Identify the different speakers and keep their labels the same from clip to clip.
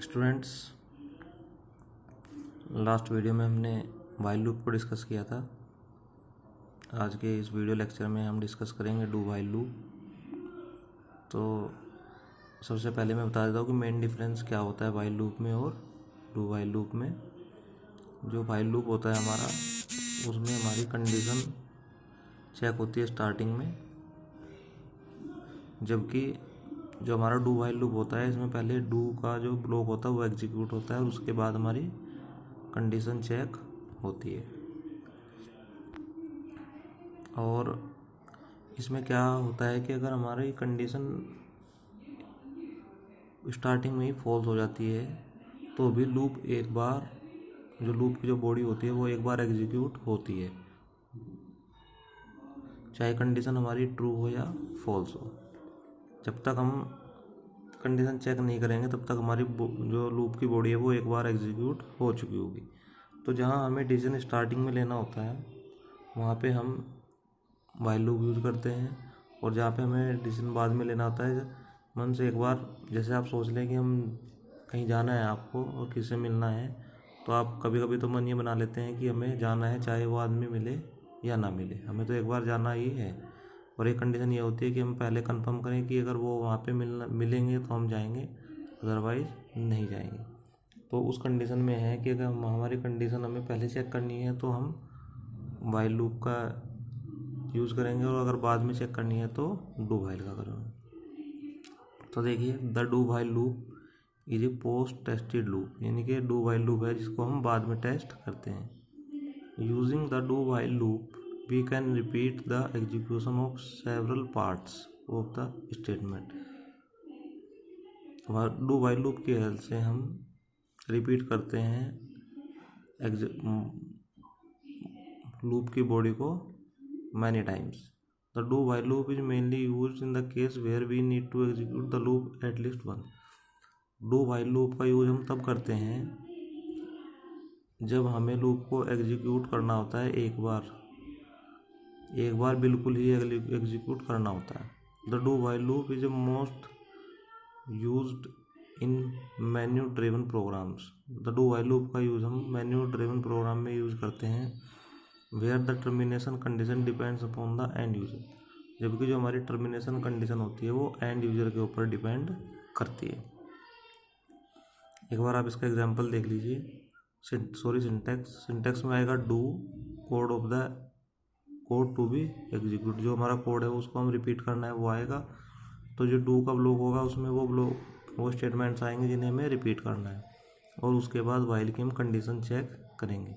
Speaker 1: Students, last video में हमने while loop को डिस्कस किया था। आज के इस वीडियो लेक्चर में हम डिस्कस करेंगे डू वाइल लूप। तो सबसे पहले मैं बता देता हूँ कि मेन डिफरेंस क्या होता है वाइल लूप में और डू वाइल लूप में। जो वाइल लूप होता है हमारा, उसमें हमारी कंडीशन चेक होती है स्टार्टिंग में, जबकि जो हमारा डू वाइल लूप होता है इसमें पहले डू का जो ब्लॉक होता है वो एग्जीक्यूट होता है और उसके बाद हमारी कंडीशन चेक होती है। और इसमें क्या होता है कि अगर हमारी कंडीशन स्टार्टिंग में ही फॉल्स हो जाती है तो भी लूप एक बार, जो लूप की जो बॉडी होती है वो एक बार एग्जीक्यूट होती है, चाहे कंडीशन हमारी ट्रू हो या फॉल्स हो। जब तक हम कंडीशन चेक नहीं करेंगे तब तक हमारी जो लूप की बॉडी है वो एक बार एग्जीक्यूट हो चुकी होगी। तो जहाँ हमें डिसीजन स्टार्टिंग में लेना होता है वहाँ पे हम वाइल लूप यूज़ करते हैं, और जहाँ पे हमें डिसीजन बाद में लेना होता है, मन से एक बार, जैसे आप सोच लें कि हम कहीं जाना है आपको और किसी से मिलना है, तो आप कभी कभी तो मन ये बना लेते हैं कि हमें जाना है, चाहे वो आदमी मिले या ना मिले, हमें तो एक बार जाना ही है। और एक कंडीशन ये होती है कि हम पहले कंफर्म करें कि अगर वो वहाँ पे मिलेंगे तो हम जाएंगे, अदरवाइज़ नहीं जाएंगे। तो उस कंडीशन में है कि अगर हमारी कंडीशन हमें पहले चेक करनी है तो हम वाइल लूप का यूज़ करेंगे, और अगर बाद में चेक करनी है तो डू वाइल का करेंगे। तो देखिए, the do while loop is a post tested loop, यानी कि डू वाइल लूप है जिसको हम बाद में टेस्ट करते हैं। Using the do while loop we can repeat the execution of several parts of the statement. Do while loop की हेल्प से हम रिपीट करते हैं लूप की बॉडी को many times. The do while loop is mainly used in the case where we need to execute the loop at least once. do while loop का use हम तब करते हैं जब हमें लूप को एग्जीक्यूट करना होता है एक बार बिल्कुल ही एग्जीक्यूट करना होता है। The do while loop is most used in menu driven programs. The do while loop का यूज हम मेन्यू ड्रिवन प्रोग्राम में यूज करते हैं, where the termination condition depends upon the end user, जबकि जो हमारी टर्मिनेशन कंडीशन होती है वो एंड यूजर के ऊपर डिपेंड करती है। एक बार आप इसका एग्जांपल देख लीजिए। सिंटैक्स में आएगा do code of the code to be execute, जो हमारा कोड है उसको हम रिपीट करना है वो आएगा। तो जो डू का ब्लॉक होगा उसमें वो स्टेटमेंट्स आएंगे जिन्हें हमें रिपीट करना है, और उसके बाद वाइल की हम कंडीशन चेक करेंगे,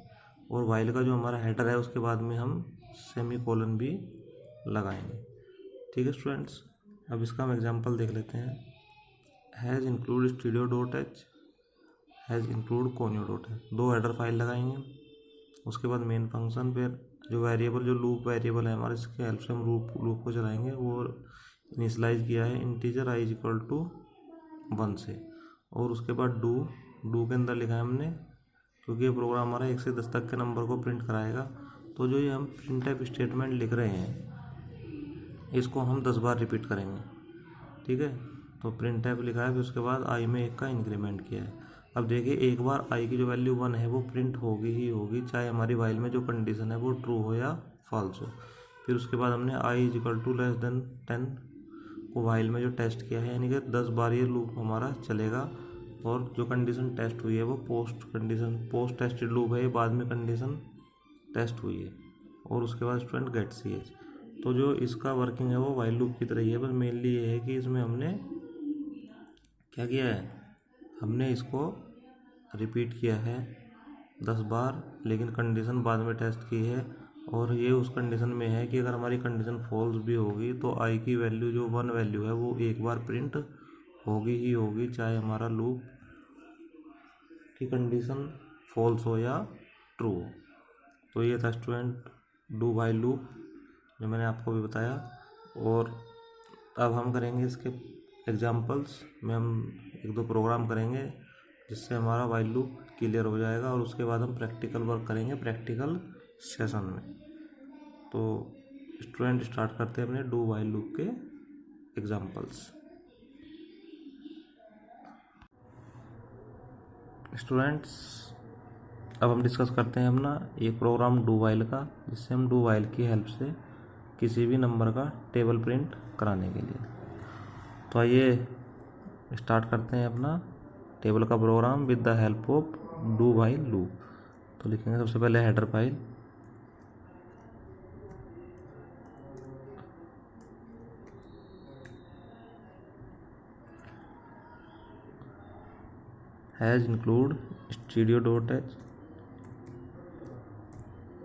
Speaker 1: और वाइल का जो हमारा हेडर है उसके बाद में हम सेमी कोलन भी लगाएंगे। ठीक है स्टूडेंट्स, अब इसका हम एग्जांपल देख लेते हैं। Has include studio dot H, has include conio dot H, दो हेडर फाइल लगाएंगे। उसके बाद मेन फंक्शन, फिर जो वेरिएबल, जो लूप वेरिएबल है हमारे, इसके हेल्प से हम लूप को चलाएंगे। वो इनिशलाइज किया है इंटीजर i इक्वल टू 1 से, और उसके बाद डू के अंदर लिखा है हमने, क्योंकि ये प्रोग्राम हमारा 1 से 10 तक के नंबर को प्रिंट कराएगा। तो जो ये हम प्रिंटफ स्टेटमेंट लिख रहे हैं इसको हम 10 बार रिपीट करेंगे। ठीक है, तो प्रिंटफ लिखा है, फिर उसके बाद आई में 1 का इंक्रीमेंट किया है। अब देखिए, एक बार आई की जो वैल्यू 1 है वो प्रिंट होगी ही होगी, चाहे हमारी वाइल में जो कंडीशन है वो ट्रू हो या फॉल्स हो। फिर उसके बाद हमने I equal to less than 10 को वाइल में जो टेस्ट किया है, यानी कि 10 बार ये लूप हमारा चलेगा, और जो कंडीशन टेस्ट हुई है वो पोस्ट टेस्टेड लूप है, ये बाद में कंडीशन टेस्ट हुई है। और उसके बाद स्टूडेंट गेट सी एच। तो जो इसका वर्किंग है वो वाइल लूप की तरह ही है, बस मेनली ये है कि इसमें हमने क्या किया है, हमने इसको रिपीट किया है 10 बार, लेकिन कंडीशन बाद में टेस्ट की है। और ये उस कंडीशन में है कि अगर हमारी कंडीशन फॉल्स भी होगी तो आई की वैल्यू, जो 1 वैल्यू है, वो एक बार प्रिंट होगी ही होगी, चाहे हमारा लूप की कंडीशन फॉल्स हो या ट्रू हो। तो ये था स्टूडेंट डू वाइल लूप, जो मैंने आपको भी बताया। और अब हम करेंगे इसके एग्जांपल्स में, हम 1-2 प्रोग्राम करेंगे जिससे हमारा वाइल लूप क्लियर हो जाएगा, और उसके बाद हम प्रैक्टिकल वर्क करेंगे प्रैक्टिकल सेशन में। तो स्टूडेंट स्टार्ट करते हैं अपने डू वाइल लूप के एग्जांपल्स। स्टूडेंट्स, अब हम डिस्कस करते हैं अपना एक प्रोग्राम डू वाइल का, जिससे हम डू वाइल की हेल्प से किसी भी नंबर का टेबल प्रिंट कराने के लिए। तो आइए स्टार्ट करते हैं अपना टेबल का program with the help of do while loop. तो लिखेंगे सबसे पहले header file, has include studio.h,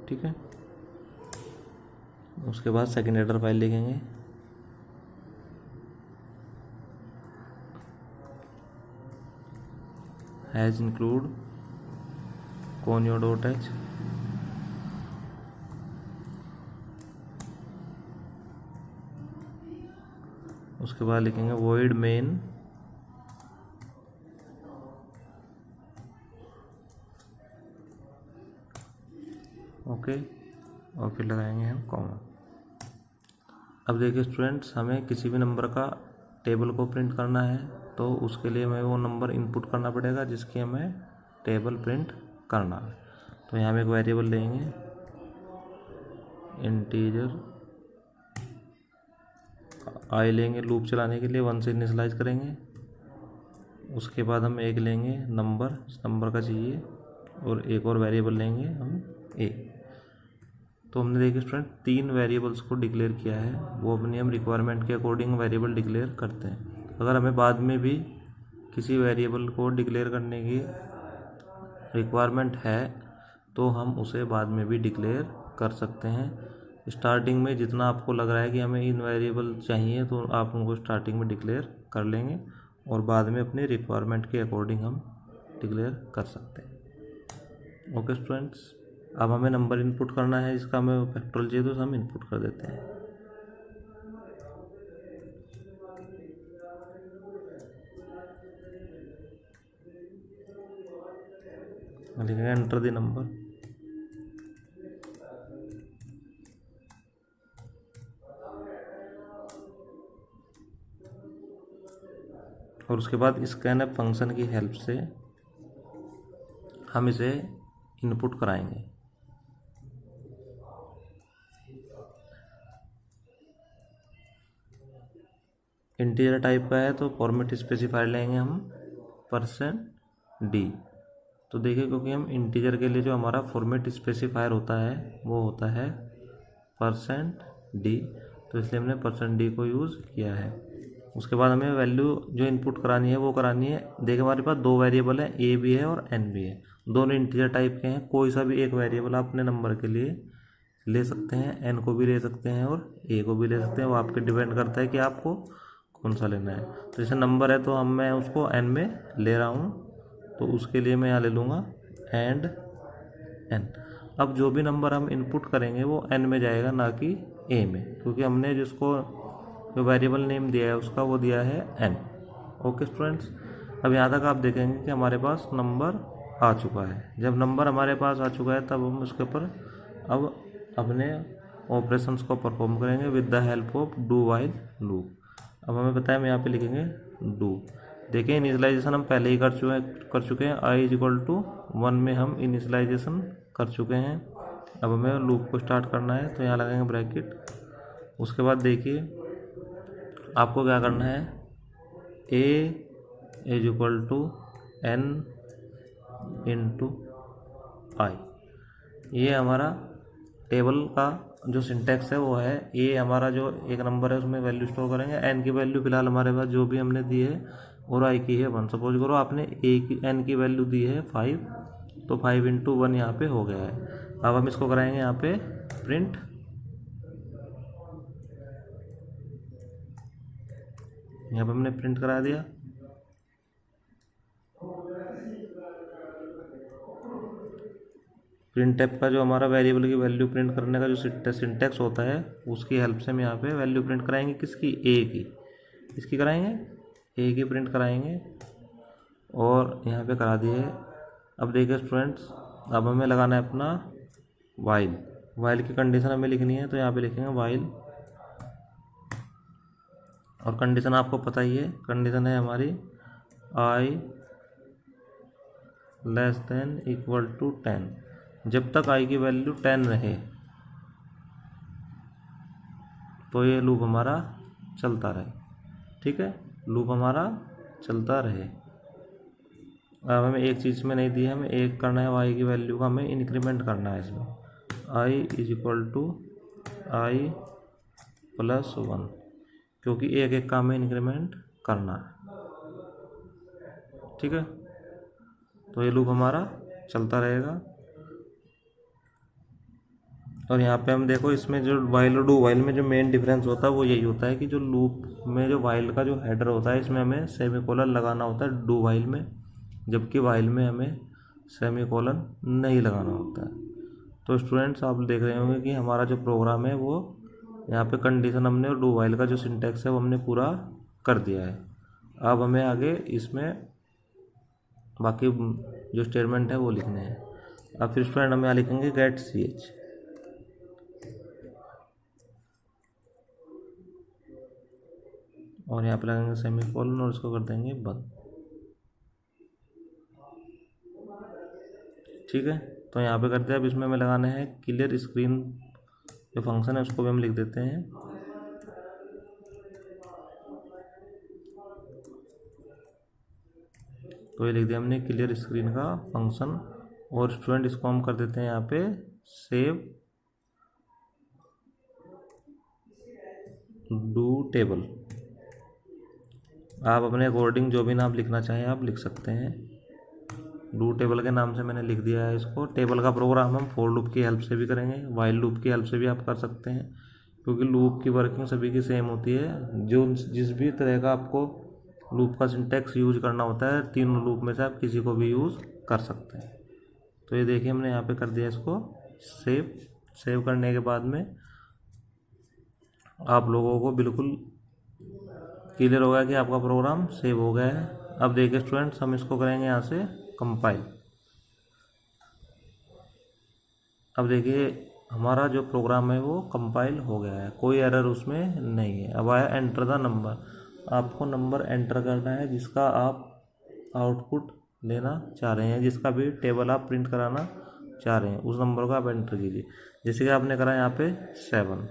Speaker 1: ठीक है। उसके बाद सेकेंड हेडर फाइल लिखेंगे, हैज इंक्लूड conio.h, उसके बाद लिखेंगे void main, ओके, और फिर लगाएंगे हम कॉमा। अब देखिए स्टूडेंट्स, हमें किसी भी नंबर का टेबल को प्रिंट करना है, तो उसके लिए हमें वो नंबर इनपुट करना पड़ेगा जिसकी हमें टेबल प्रिंट करना है। तो यहाँ हम एक वेरिएबल लेंगे इंटीजर आई लेंगे लूप चलाने के लिए, 1 से इनिशियलाइज करेंगे। उसके बाद हम एक लेंगे नंबर, इस नंबर का चाहिए, और एक और वेरिएबल लेंगे हम ए। तो हमने देखिए स्टूडेंट 3 वेरिएबल्स को डिक्लेयर किया है, वो अपनी हम रिक्वायरमेंट के अकॉर्डिंग वेरिएबल डिक्लेयर करते हैं। अगर हमें बाद में भी किसी वेरिएबल को डिक्लेयर करने की रिक्वायरमेंट है तो हम उसे बाद में भी डिक्लेयर कर सकते हैं। स्टार्टिंग में जितना आपको लग रहा है कि हमें इन वेरिएबल चाहिए तो आप उनको स्टार्टिंग में डिक्लेयर कर लेंगे, और बाद में अपनी रिक्वायरमेंट के अकॉर्डिंग हम डिक्लेयर कर सकते हैं। ओके स्टूडेंट्स, अब हमें नंबर इनपुट करना है, इसका हमें फैक्टोरियल चाहिए तो हम इनपुट कर देते हैं। लिखेंगे एंटर द नंबर, और उसके बाद स्कैनएफ फंक्शन की हेल्प से हम इसे इनपुट कराएंगे। इंटीजर टाइप का है तो फॉर्मेट स्पेसिफायर लेंगे हम %d। तो देखिए, क्योंकि हम इंटीजर के लिए जो हमारा फॉर्मेट स्पेसिफायर होता है वो होता है %d, तो इसलिए हमने %d को यूज़ किया है। उसके बाद हमें वैल्यू जो इनपुट करानी है वो करानी है। देखिए हमारे पास 2 वेरिएबल है, a भी है और n भी है, दोनों इंटीजर टाइप के हैं। कोई सा भी एक वेरिएबल आप अपने नंबर के लिए ले सकते हैं, n को भी ले सकते हैं और a को भी ले सकते हैं, वो आपके डिपेंड करता है कि आपको कौन सा लेना है। तो जैसे नंबर है तो मैं उसको n में ले रहा हूँ, तो उसके लिए मैं यहाँ ले लूँगा एंड n। अब जो भी नंबर हम इनपुट करेंगे वो n में जाएगा, ना कि a में, क्योंकि हमने जिसको जो वेरिएबल नेम दिया है उसका वो दिया है n। ओके स्टूडेंट्स, अब यहाँ तक आप देखेंगे कि हमारे पास नंबर आ चुका है। जब नंबर हमारे पास आ चुका है तब हम उसके ऊपर अब अपने ऑपरेशंस को परफॉर्म करेंगे with the help of do while loop. अब हमें पता है, हम यहाँ पे लिखेंगे डू। देखिए इनिशियलाइजेशन हम पहले ही कर चुके हैं, i = 1 में हम इनिशियलाइजेशन कर चुके हैं। अब हमें लूप को स्टार्ट करना है, तो यहाँ लगाएंगे ब्रैकेट। उसके बाद देखिए आपको क्या करना है, a = n × i। ये हमारा टेबल का जो सिंटैक्स है वो है, ए हमारा जो एक नंबर है उसमें वैल्यू स्टोर करेंगे, n की वैल्यू फिलहाल हमारे पास जो भी हमने दी है और i की है 1। सपोज करो आपने n की वैल्यू दी है 5, तो 5 × 1 यहाँ पे हो गया है। अब हम इसको कराएंगे यहाँ पे प्रिंट, यहाँ पे हमने प्रिंट करा दिया। प्रिंट टैप का जो हमारा वेरिएबल की वैल्यू प्रिंट करने का जो सिंटैक्स होता है उसकी हेल्प से हम यहाँ पे वैल्यू प्रिंट कराएंगे, किसकी, ए की। इसकी कराएंगे, ए की प्रिंट कराएंगे, और यहाँ पे करा दिए। अब देखिए स्टूडेंट्स, अब हमें लगाना है अपना वाइल की कंडीशन हमें लिखनी है, तो यहाँ पे लिखेंगे वाइल, और कंडीशन आपको पता ही है, कंडीशन है हमारी i less than equal to 10, जब तक आई की वैल्यू 10 रहे तो ये लूप हमारा चलता रहे। ठीक है, लूप हमारा चलता रहे। अब हमें एक चीज़ में नहीं दी है, हमें एक करना है, वाई की वैल्यू का हमें इंक्रीमेंट करना है इसमें। I is equal to I plus 1, क्योंकि एक एक का हमें इंक्रीमेंट करना है। ठीक है, तो ये लूप हमारा चलता रहेगा। और यहाँ पे हम देखो, इसमें जो वाइल और डू वाइल में जो मेन डिफरेंस होता है वो यही होता है कि जो लूप में जो वाइल का जो हेडर होता है इसमें हमें सेमीकोलन लगाना होता है डू वाइल में, जबकि वाइल में हमें सेमीकोलन नहीं लगाना होता है। तो स्टूडेंट्स आप देख रहे होंगे कि हमारा जो प्रोग्राम है वो यहाँ पे कंडीशन हमने और डू वाइल का जो सिंटैक्स है वो हमने पूरा कर दिया है। अब हमें आगे इसमें बाकी जो स्टेटमेंट है वो लिखने हैं। अब फिर स्टूडेंट हम यहाँ लिखेंगे गेट ch, और यहाँ पे लगाएंगे सेमीकोलन और इसको कर देंगे बंद। ठीक है, तो यहाँ पे करते हैं। अब इसमें हमें लगाना है क्लियर स्क्रीन, जो फंक्शन है उसको भी हम लिख देते हैं। तो ये लिख दिया हमने क्लियर स्क्रीन का फंक्शन, और स्टूडेंट इसको हम कर देते हैं यहाँ पे सेव डू टेबल। आप अपने अकॉर्डिंग जो भी नाम लिखना चाहें आप लिख सकते हैं। डू टेबल के नाम से मैंने लिख दिया है इसको। टेबल का प्रोग्राम हम फॉर लूप की हेल्प से भी करेंगे, वाइल लूप की हेल्प से भी आप कर सकते हैं, क्योंकि लूप की वर्किंग सभी की सेम होती है। जो जिस भी तरह का आपको लूप का सिंटैक्स यूज करना होता है, तीनों लूप में से आप किसी को भी यूज़ कर सकते हैं। तो ये देखिए हमने यहाँ पे कर दिया इसको सेव करने के बाद में आप लोगों को बिल्कुल क्लियर हो गया कि आपका प्रोग्राम सेव हो गया है। अब देखिए स्टूडेंट्स, हम इसको करेंगे यहाँ से कंपाइल। अब देखिए हमारा जो प्रोग्राम है वो कंपाइल हो गया है, कोई एरर उसमें नहीं है। अब आया एंटर द नंबर, आपको नंबर एंटर करना है जिसका आप आउटपुट लेना चाह रहे हैं, जिसका भी टेबल आप प्रिंट कराना चाह रहे हैं, उस नंबर को आप एंटर कीजिए। जैसे कि आपने करा यहाँ पे 7,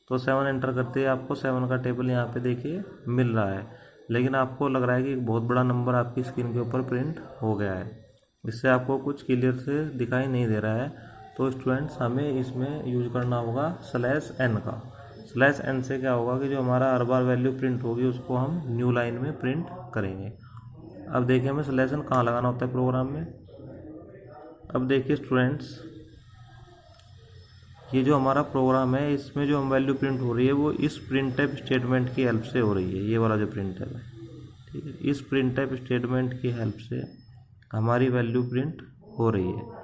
Speaker 1: तो 7 एंटर करते ही आपको 7 का टेबल यहाँ पे देखिए मिल रहा है, लेकिन आपको लग रहा है कि एक बहुत बड़ा नंबर आपकी स्क्रीन के ऊपर प्रिंट हो गया है, इससे आपको कुछ क्लियर से दिखाई नहीं दे रहा है। तो स्टूडेंट्स हमें इसमें यूज करना होगा /n का। /n से क्या होगा कि जो हमारा हर बार वैल्यू प्रिंट होगी उसको हम न्यू लाइन में प्रिंट करेंगे। अब देखिए हमें /n कहाँ लगाना होता है प्रोग्राम में। अब देखिए स्टूडेंट्स, ये जो हमारा प्रोग्राम है इसमें जो हम वैल्यू प्रिंट हो रही है वो इस प्रिंटफ स्टेटमेंट की हेल्प से हो रही है, ये वाला जो प्रिंटफ है। ठीक है, इस प्रिंटफ स्टेटमेंट की हेल्प से हमारी वैल्यू प्रिंट हो रही है।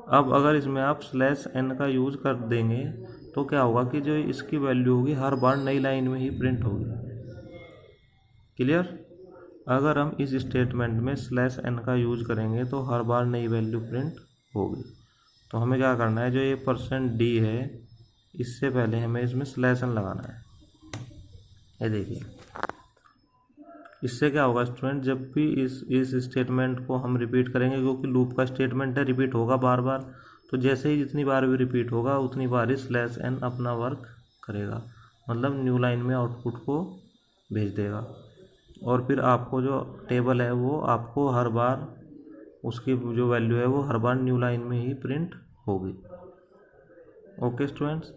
Speaker 1: अब अगर इसमें आप /n का यूज़ कर देंगे तो क्या होगा कि जो इसकी वैल्यू होगी हर बार नई लाइन में ही प्रिंट होगी। क्लियर? अगर हम इस स्टेटमेंट में /n का यूज़ करेंगे तो हर बार नई वैल्यू प्रिंट होगी। तो हमें क्या करना है, जो ये %d है इससे पहले हमें इसमें /n लगाना है। ये देखिए, इससे क्या होगा स्टूडेंट, जब भी इस स्टेटमेंट को हम रिपीट करेंगे, क्योंकि लूप का स्टेटमेंट है, रिपीट होगा बार बार, तो जैसे ही जितनी बार भी रिपीट होगा उतनी बार इस /n अपना वर्क करेगा, मतलब न्यू लाइन में आउटपुट को भेज देगा। और फिर आपको जो टेबल है वो आपको हर बार उसकी जो वैल्यू है वो हर बार न्यू लाइन में ही प्रिंट होगी। ओके स्टूडेंट्स,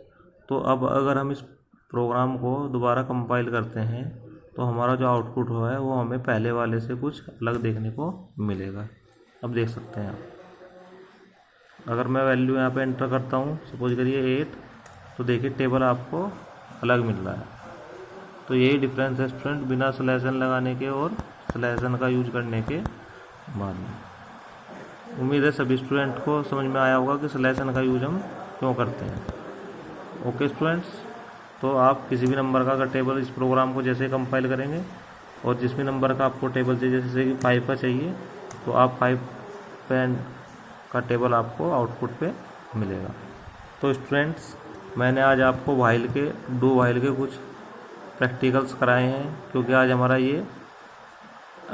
Speaker 1: तो अब अगर हम इस प्रोग्राम को दोबारा कंपाइल करते हैं तो हमारा जो आउटपुट हुआ है वो हमें पहले वाले से कुछ अलग देखने को मिलेगा। अब देख सकते हैं आप, अगर मैं वैल्यू यहाँ पे एंटर करता हूँ, सपोज करिए 8, तो देखिए टेबल आपको अलग मिल रहा है। तो यही डिफरेंस है स्टूडेंट, बिना /n लगाने के और /n का यूज करने के बाद में। उम्मीद है सभी स्टूडेंट को समझ में आया होगा कि /n का यूज हम क्यों करते हैं। ओके स्टूडेंट्स, तो आप किसी भी नंबर का अगर टेबल इस प्रोग्राम को जैसे कंपाइल करेंगे और जिस भी नंबर का आपको टेबल चाहिए, जैसे कि 5 का चाहिए, तो आप 5 पेन का टेबल आपको आउटपुट पे मिलेगा। तो स्टूडेंट्स, मैंने आज आपको डू वाइल के कुछ प्रैक्टिकल्स कराए हैं, क्योंकि आज हमारा ये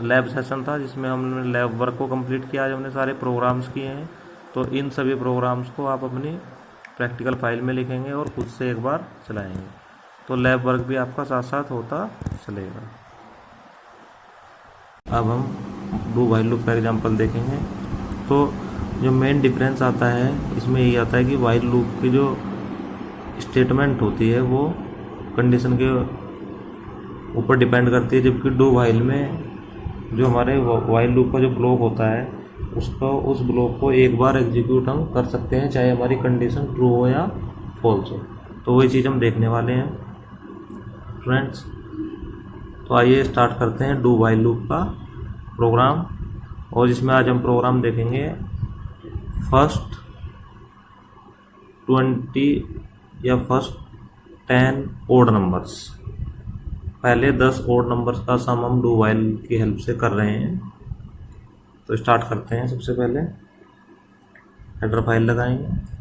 Speaker 1: लैब सेशन था जिसमें हमने लैब वर्क को कंप्लीट किया। आज हमने सारे प्रोग्राम्स किए हैं, तो इन सभी प्रोग्राम्स को आप अपनी प्रैक्टिकल फाइल में लिखेंगे और खुद से एक बार चलाएंगे, तो लैब वर्क भी आपका साथ साथ होता चलेगा। अब हम डू व्हाइल लूप का एग्जांपल देखेंगे। तो जो मेन डिफरेंस आता है इसमें यही आता है कि व्हाइल लूप की जो स्टेटमेंट होती है वो कंडीशन के ऊपर डिपेंड करती है, जबकि डू व्हाइल में जो हमारे व्हाइल लूप का जो ब्लॉक होता है उस ब्लॉक को एक बार एग्जीक्यूट हम कर सकते हैं, चाहे हमारी कंडीशन ट्रू हो या फॉल्स हो। तो वही चीज़ हम देखने वाले हैं फ्रेंड्स। तो आइए स्टार्ट करते हैं डू व्हाइल लूप का प्रोग्राम, और जिसमें आज हम प्रोग्राम देखेंगे फर्स्ट 20 या फर्स्ट 10 ओड नंबर्स। पहले 10 ओड नंबर्स का सम हम डू व्हाइल की हेल्प से कर रहे हैं। तो स्टार्ट करते हैं। सबसे पहले हेडर फाइल लगाएंगे,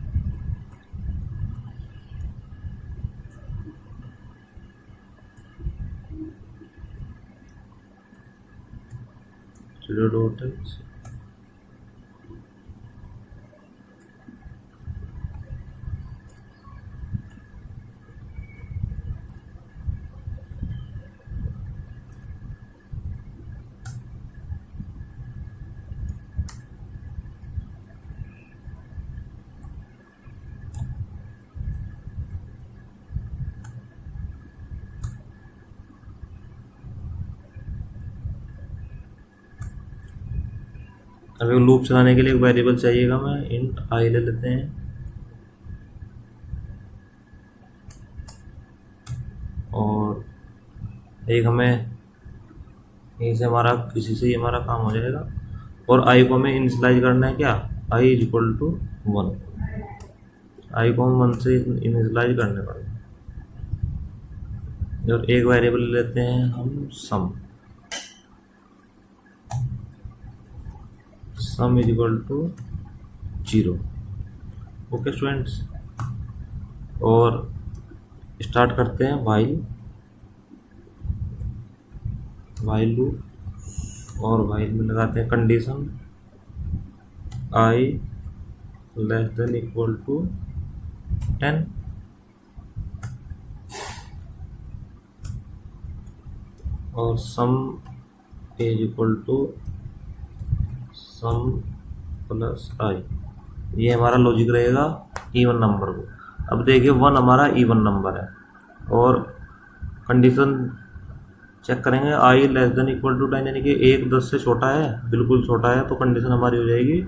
Speaker 1: sudo.x अगर लूप चलाने के लिए एक वेरिएबल चाहिएगा, हमें इंट आई ले लेते हैं, और एक हमें यहीं से हमारा किसी से ही हमारा काम हो जाएगा, और आई को हमें इनिशियलाइज करना है क्या, आई इज इक्वल टू 1। आई को हम 1 से इनिशियलाइज करने वाले हैं, और एक वेरिएबल ले लेते हैं हम sum is equal to 0। Okay students, और स्टार्ट करते हैं व्हाइल लूप, और व्हाइल में लगाते हैं condition I less than equal to 10, और sum is equal to sum plus I. ये हमारा लॉजिक रहेगा इवन नंबर को। अब देखिए 1 हमारा इवन नंबर है, और कंडीशन चेक करेंगे आई लेस देन इक्वल टू 10, यानी कि 1 10 से छोटा है, बिल्कुल छोटा है, तो कंडीशन हमारी हो जाएगी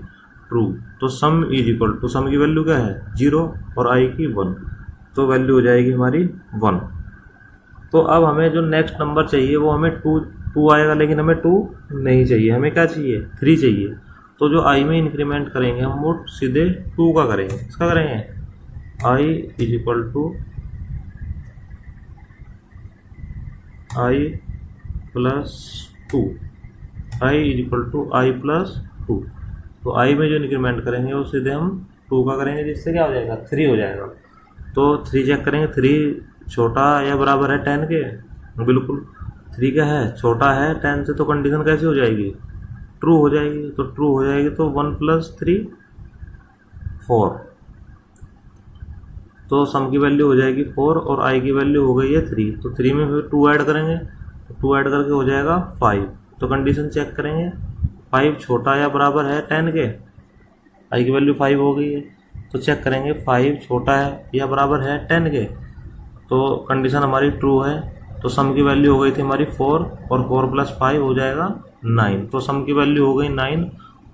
Speaker 1: ट्रू। तो सम इज इक्वल टू, सम की वैल्यू क्या है 0 और आई की 1, तो वैल्यू हो जाएगी हमारी 1। तो अब हमें जो नेक्स्ट नंबर चाहिए वो हमें 2 आएगा, लेकिन हमें 2 नहीं चाहिए, हमें क्या चाहिए 3 चाहिए। तो जो आई में इंक्रीमेंट करेंगे हम वो सीधे 2 का करेंगे। इसका करेंगे I is equal to I plus 2, I is equal to I plus 2। तो आई में जो इंक्रीमेंट करेंगे वो सीधे हम 2 का करेंगे, जिससे क्या हो जाएगा 3 हो जाएगा। तो 3 चेक करेंगे, 3 छोटा या बराबर है 10 के, बिल्कुल 3 क्या है छोटा है 10 से, तो कंडीशन कैसी हो जाएगी ट्रू हो जाएगी। तो ट्रू हो जाएगी, तो 1 + 3 4, तो सम की वैल्यू हो जाएगी 4 और आई की वैल्यू हो गई है 3। तो 3 में फिर 2 ऐड करेंगे, तो 2 ऐड करके हो जाएगा 5। तो कंडीशन चेक करेंगे 5 छोटा या बराबर है 10 के, आई की वैल्यू 5 हो गई है। तो चेक करेंगे 5 छोटा है या बराबर है 10 के, तो कंडीशन हमारी ट्रू है। तो सम की वैल्यू हो गई थी हमारी 4, और 4 + 5 हो जाएगा 9। तो सम की वैल्यू हो गई 9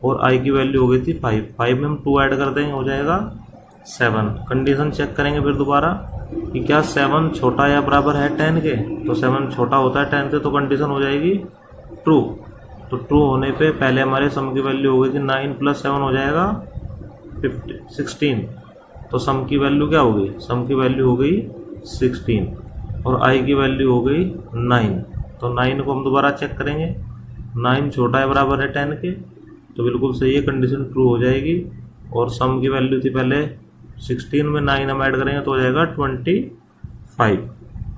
Speaker 1: और आई की वैल्यू हो गई थी 5। 5 में हम 2 ऐड कर देंगे, हो जाएगा 7। कंडीशन चेक करेंगे फिर दोबारा कि क्या 7 छोटा या बराबर है 10 के, तो 7 छोटा होता है 10 से, तो कंडीशन हो जाएगी ट्रू। तो ट्रू होने पे पहले हमारे सम की वैल्यू हो गई थी 9 + 7 हो जाएगा 16। तो सम की वैल्यू क्या हो गई, सम की वैल्यू हो गई 16 और आई की वैल्यू हो गई 9। तो 9 को हम दोबारा चेक करेंगे, 9 छोटा है बराबर है 10 के, तो बिल्कुल सही है, कंडीशन ट्रू हो जाएगी। और सम की वैल्यू थी पहले 16 में 9 हम ऐड करेंगे तो हो जाएगा 25,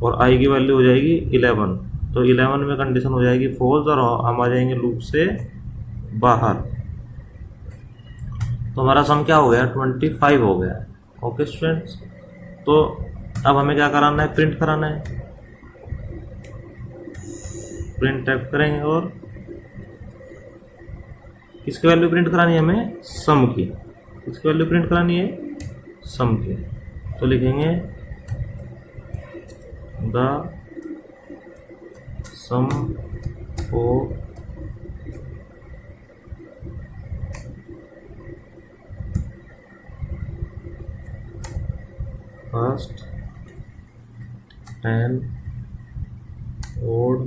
Speaker 1: और आई की वैल्यू हो जाएगी 11। तो 11 में कंडीशन हो जाएगी फॉल्स और हम आ जाएंगे लूप से बाहर। तो हमारा सम क्या हो गया, 25 हो गया। ओके स्टूडेंट्स, तो अब हमें क्या कराना है, प्रिंट कराना है। प्रिंट टाइप करेंगे और किसकी वैल्यू प्रिंट करानी है हमें, सम की। किसकी वैल्यू प्रिंट करानी है, सम की। तो लिखेंगे the sum of first 10 odd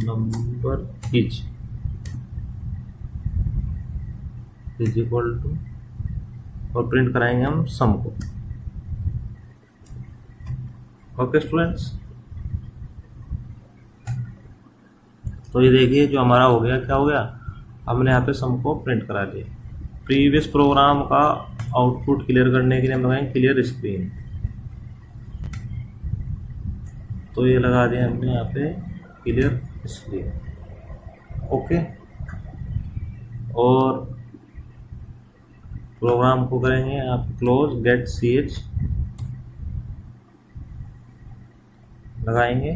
Speaker 1: number each is equal to, और प्रिंट कराएंगे हम सम को। ओके स्टूडेंट्स, तो ये देखिए जो हमारा हो गया, क्या हो गया, हमने यहाँ पे सम को प्रिंट करा लिया। प्रीवियस प्रोग्राम का आउटपुट क्लियर करने के लिए हम लगाएंगे क्लियर स्क्रीन। तो ये लगा दिया हमने यहाँ पे क्लियर स्क्रीन। ओके, और प्रोग्राम को करेंगे आप क्लोज, गेट ch लगाएंगे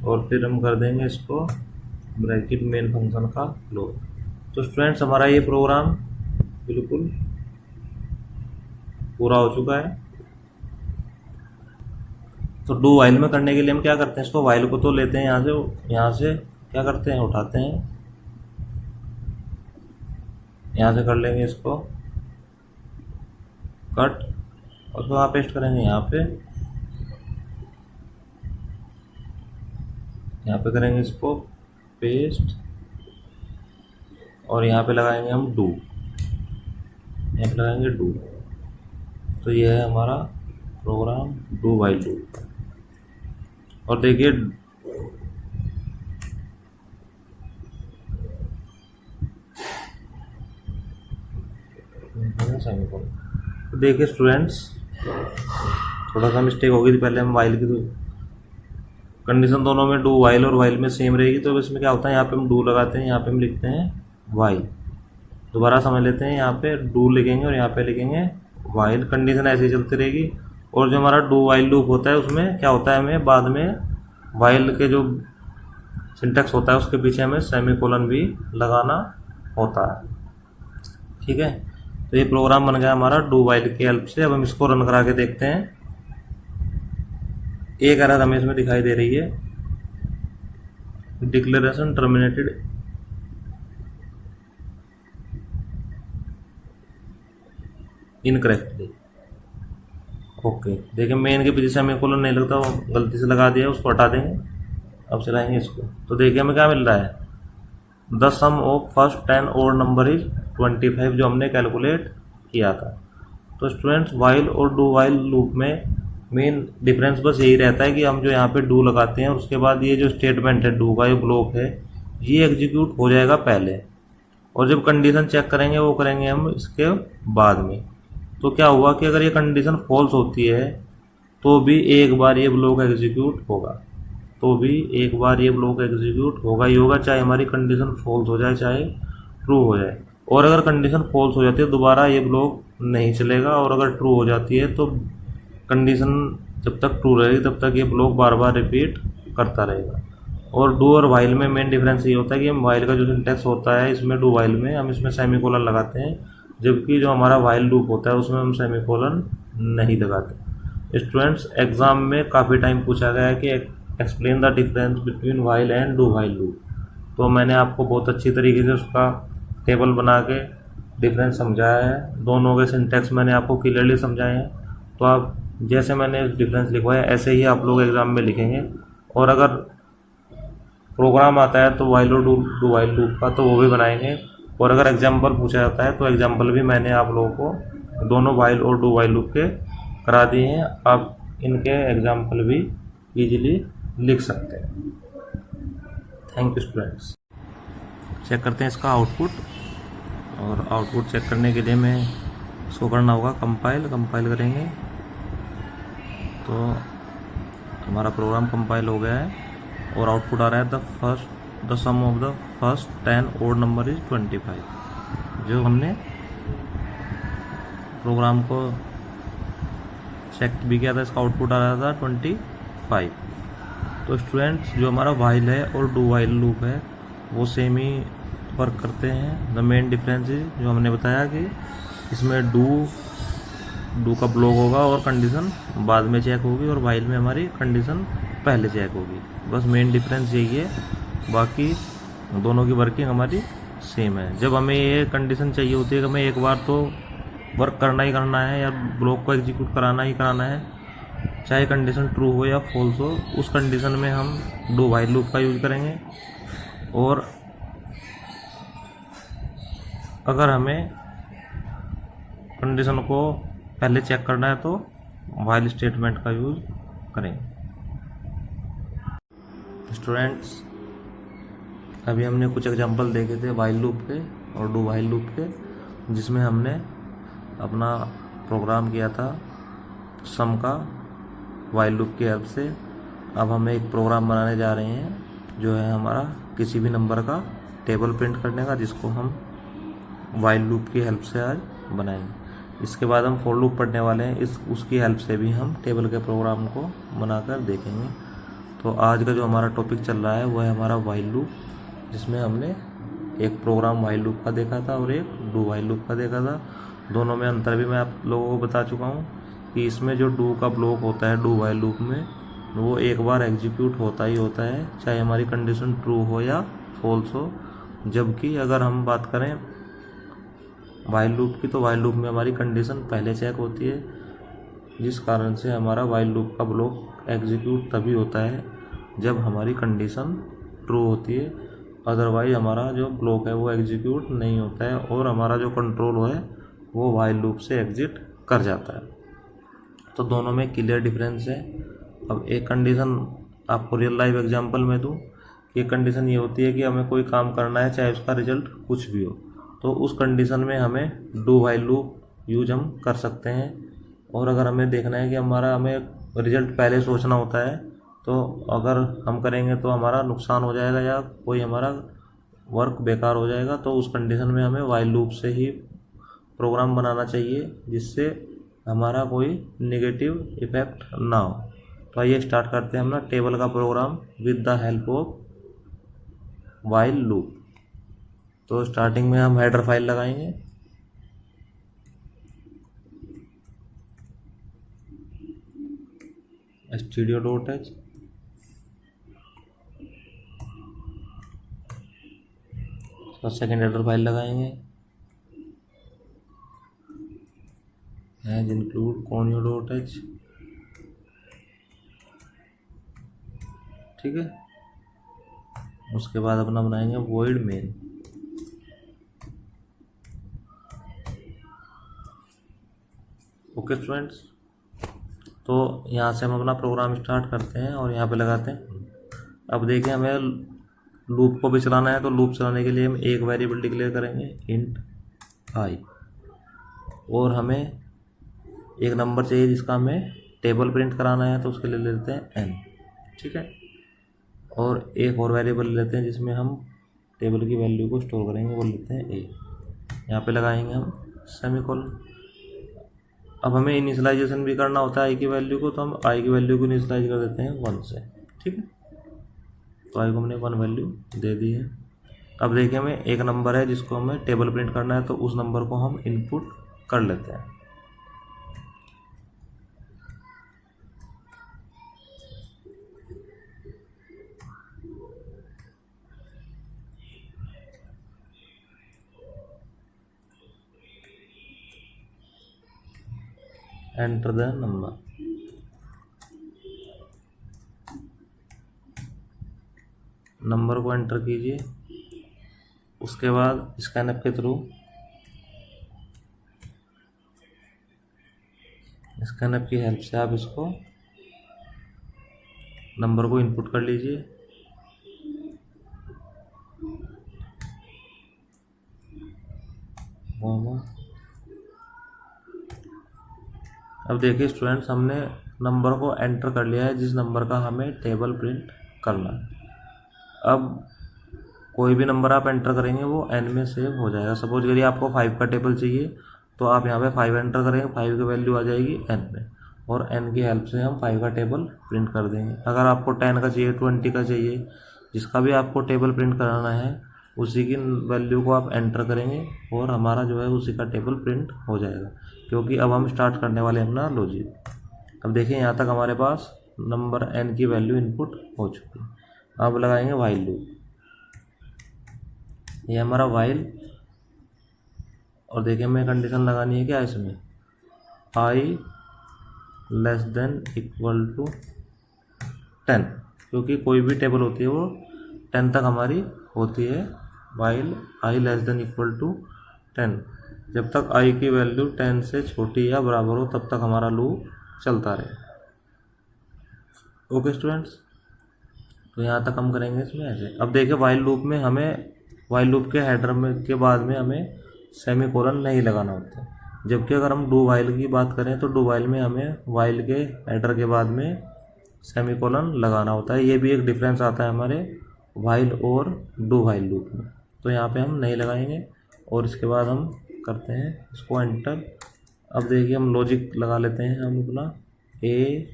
Speaker 1: और फिर हम कर देंगे इसको ब्रैकेट मेन फंक्शन का क्लोज। तो स्टूडेंट्स हमारा ये प्रोग्राम बिल्कुल पूरा हो चुका है। तो डू वाइल में करने के लिए हम क्या करते हैं, इसको वाइल को तो लेते हैं यहाँ से क्या करते हैं, उठाते हैं, यहाँ से कर लेंगे इसको कट और उसको वहाँ पेस्ट करेंगे, यहाँ पे करेंगे इसको पेस्ट और यहाँ पे लगाएंगे हम डू, यहाँ पे लगाएंगे डू। तो ये है हमारा प्रोग्राम डू वाइल डू। और देखिए तो देखिए स्टूडेंट्स थोड़ा सा मिस्टेक होगी थी, पहले हम वाइल की तो कंडीशन दोनों में डू वाइल और वाइल में सेम रहेगी। तो इसमें क्या होता है, यहाँ पे हम डू लगाते हैं, यहाँ पे हम लिखते हैं वाइल। दोबारा समझ लेते हैं, यहाँ पे डू लिखेंगे और यहाँ पे लिखेंगे वाइल। कंडीशन ऐसे ही चलती रहेगी। और जो हमारा डू वाइल लूप होता है उसमें क्या होता है, हमें बाद में वाइल के जो सिंटेक्स होता है उसके पीछे हमें सेमीकोलन भी लगाना होता है। ठीक है, तो ये प्रोग्राम बन गया हमारा डू वाइल की हेल्प से। अब हम इसको रन करा के देखते हैं। एक एरर हमें इसमें दिखाई दे रही है, डिक्लेरेशन टर्मिनेटेड इनकरेक्टली। ओके, देखिए मेन के पीछे सेमीकोलन नहीं लगता, वो गलती से लगा दिया, उसको हटा देंगे। अब चलाएंगे इसको, तो देखिए हमें क्या मिल रहा है, the sum of first 10 odd number is 25, जो हमने कैलकुलेट किया था। तो स्टूडेंट्स वाइल और डू वाइल लूप में मेन डिफरेंस बस यही रहता है कि हम जो यहाँ पे डू लगाते हैं उसके बाद ये जो स्टेटमेंट है डू का, ये ब्लॉक है, ये एग्जीक्यूट हो जाएगा पहले, और जब कंडीशन चेक करेंगे वो करेंगे हम इसके बाद में। तो क्या हुआ कि अगर ये कंडीशन फॉल्स होती है तो भी एक बार ये ब्लॉक एग्जीक्यूट होगा, ही होगा, चाहे हमारी कंडीशन फॉल्स हो जाए चाहे ट्रू हो जाए। और अगर कंडीशन फॉल्स हो जाती है दोबारा ये ब्लॉक नहीं चलेगा, और अगर ट्रू हो जाती है तो कंडीशन जब तक ट्रू रहेगी तब तक ये ब्लॉक बार बार रिपीट करता रहेगा। और डू और वाइल में मेन डिफरेंस ये होता है कि हम वाइल का जो सिंटेक्स होता है इसमें डू वाइल में हम इसमें सेमीकोलन लगाते हैं, जबकि जो हमारा वाइल लूप होता है उसमें हम सेमीकोलन नहीं लगाते। स्टूडेंट्स एग्जाम में काफ़ी टाइम पूछा गया है कि explain the difference between while and do while loop. तो मैंने आपको बहुत अच्छी तरीके से उसका टेबल बना के डिफरेंस समझाया है, दोनों के सिंटेक्स मैंने आपको क्लियरली समझाए हैं। तो आप जैसे मैंने डिफरेंस लिखवाया ऐसे ही आप लोग एग्ज़ाम में लिखेंगे। और अगर प्रोग्राम आता है तो वाइल और डू वाइल लूप का तो वो भी बनाएंगे, और अगर एग्जाम्पल पूछा जाता है तो एग्जाम्पल भी मैंने आप लोगों को दोनों वाइल और डू वाइल लूप के करा दिए हैं। आप इनके एग्जाम्पल भी इजीली लिख सकते हैं। Thank you students. चेक करते हैं इसका आउटपुट, और आउटपुट चेक करने के लिए मैं इसको करना होगा कंपाइल करेंगे तो हमारा प्रोग्राम कंपाइल हो गया है और आउटपुट आ रहा है the sum of the first 10 odd number is 25। जो हमने प्रोग्राम को चेक भी किया था, इसका आउटपुट आ रहा था 25। तो स्टूडेंट्स, जो हमारा वाइल है और डू वाइल लूप है वो सेम ही वर्क करते हैं। द मेन डिफरेंस इज, जो हमने बताया कि इसमें डू का ब्लॉक होगा और कंडीशन बाद में चेक होगी, और वाइल में हमारी कंडीशन पहले चेक होगी। बस मेन डिफरेंस यही है, बाकी दोनों की वर्किंग हमारी सेम है। जब हमें ये कंडीशन चाहिए होती है कि हमें एक बार तो वर्क करना ही करना है या ब्लॉक को एग्जीक्यूट कराना ही कराना है, चाहे कंडीशन ट्रू हो या फॉल्स हो, उस कंडीशन में हम डू वाइल लूप का यूज करेंगे। और अगर हमें कंडीशन को पहले चेक करना है तो वाइल स्टेटमेंट का यूज करेंगे। स्टूडेंट्स, अभी हमने कुछ एग्जांपल देखे थे वाइल लूप के और डू वाइल लूप के, जिसमें हमने अपना प्रोग्राम किया था सम का वाइल लूप की हेल्प से। अब हम एक प्रोग्राम बनाने जा रहे हैं जो है हमारा किसी भी नंबर का टेबल प्रिंट करने का, जिसको हम वाइल लूप की हेल्प से आज बनाएंगे। इसके बाद हम फॉर लूप पढ़ने वाले हैं, उसकी हेल्प से भी हम टेबल के प्रोग्राम को बनाकर देखेंगे। तो आज का जो हमारा टॉपिक चल रहा है वो है हमारा वाइल लूप, जिसमें हमने एक प्रोग्राम वाइल लूप का देखा था और एक डू वाइल लूप का देखा था। दोनों में अंतर भी मैं आप लोगों को बता चुका हूँ कि इसमें जो डू का ब्लॉक होता है डू वाइल लूप में, वो एक बार एग्जीक्यूट होता ही होता है, चाहे हमारी कंडीशन ट्रू हो या फॉल्स हो। जबकि अगर हम बात करें वाइल लूप की, तो वाइल लूप में हमारी कंडीशन पहले चेक होती है, जिस कारण से हमारा वाइल लूप का ब्लॉक एग्जीक्यूट तभी होता है जब हमारी कंडीशन ट्रू होती है। अदरवाइज हमारा जो ब्लॉक है वो एग्जीक्यूट नहीं होता है और हमारा जो कंट्रोल है वो वाइल लूप से एग्जिट कर जाता है। तो दोनों में क्लियर डिफरेंस है। अब एक कंडीशन आपको रियल लाइफ एग्जांपल में दूं कि कंडीशन ये होती है कि हमें कोई काम करना है, चाहे उसका रिजल्ट कुछ भी हो, तो उस कंडीशन में हमें डू वाइल लूप यूज हम कर सकते हैं। और अगर हमें देखना है कि हमें रिजल्ट पहले सोचना होता है, तो अगर हम करेंगे तो हमारा नुकसान हो जाएगा या कोई हमारा वर्क बेकार हो जाएगा, तो उस कंडीशन में हमें वाइल लूप से ही प्रोग्राम बनाना चाहिए, जिससे हमारा कोई नेगेटिव इफेक्ट ना हो। तो आइए स्टार्ट करते हैं अपना टेबल का program with the help of while loop. तो स्टार्टिंग में हम हेडर फाइल लगाएंगे। studio.h और सेकेंड हेडर फाइल लगाएंगे एज इंक्लूड conio.h। ठीक है, उसके बाद अपना बनाएंगे void main। ओके स्टूडेंट्स, तो यहाँ से हम अपना प्रोग्राम स्टार्ट करते हैं और यहाँ पे लगाते हैं। अब देखिए, हमें लूप को भी चलाना है, तो लूप चलाने के लिए हम एक वेरिएबल डिक्लेयर करेंगे इंट आई, और हमें एक नंबर चाहिए जिसका हमें टेबल प्रिंट कराना है, तो उसके लिए लेते हैं n। ठीक है, और एक और वेरिएबल लेते हैं जिसमें हम टेबल की वैल्यू को स्टोर करेंगे, वो लेते हैं a। यहाँ पे लगाएंगे हम सेमीकोलन। अब हमें इनिशियलाइजेशन भी करना होता है आई की वैल्यू को, तो हम आई की वैल्यू को इनिशियलाइज कर देते हैं 1 से। ठीक है, तो आई को हमने 1 वैल्यू दे दी है। अब देखिए, हमें एक नंबर है जिसको हमें टेबल प्रिंट करना है, तो उस नंबर को हम इनपुट कर लेते हैं। Enter the number. नंबर को एंटर कीजिए। उसके बाद स्कैनएफ के थ्रू स्कैनएफ की हेल्प से आप इसको नंबर को इनपुट कर लीजिए। अब देखिए स्टूडेंट्स, हमने नंबर को एंटर कर लिया है जिस नंबर का हमें टेबल प्रिंट करना है। अब कोई भी नंबर आप एंटर करेंगे वो एन में सेव हो जाएगा। सपोज करिए आपको 5 का टेबल चाहिए, तो आप यहाँ पे 5 एंटर करेंगे, 5 की वैल्यू आ जाएगी एन में, और एन की हेल्प से हम 5 का टेबल प्रिंट कर देंगे। अगर आपको 10 का चाहिए, 20 का चाहिए, जिसका भी आपको टेबल प्रिंट कराना है, उसी की वैल्यू को आप एंटर करेंगे और हमारा जो है उसी का टेबल प्रिंट हो जाएगा, क्योंकि अब हम स्टार्ट करने वाले हैं अपना लॉजिक। अब देखिए यहाँ तक हमारे पास नंबर एन की वैल्यू इनपुट हो चुकी है। अब लगाएंगे वाइल लूप। ये हमारा वाइल, और देखिए हमें कंडीशन लगानी है क्या इसमें, आई लेस देन इक्वल टू 10, क्योंकि कोई भी टेबल होती है वो 10 तक हमारी होती है। While i less than equal to 10, जब तक आई की वैल्यू 10 से छोटी या बराबर हो तब तक हमारा लूप चलता रहे। ओके स्टूडेंट्स, तो यहाँ तक हम करेंगे इसमें ऐसे। अब देखिए वाइल लूप में हमें, वाइल लूप के हेडर में के बाद में हमें सेमीकोलन नहीं लगाना होता, जबकि अगर हम डू वाइल की बात करें तो डू वाइल में हमें वाइल के हेडर के बाद में सेमीकोलन लगाना होता है। ये भी एक डिफरेंस आता है हमारे वाइल और डू वाइल लूप में, तो यहाँ पे हम नहीं लगाएंगे। और इसके बाद हम करते हैं इसको एंटर। अब देखिए हम लॉजिक लगा लेते हैं हम अपना, A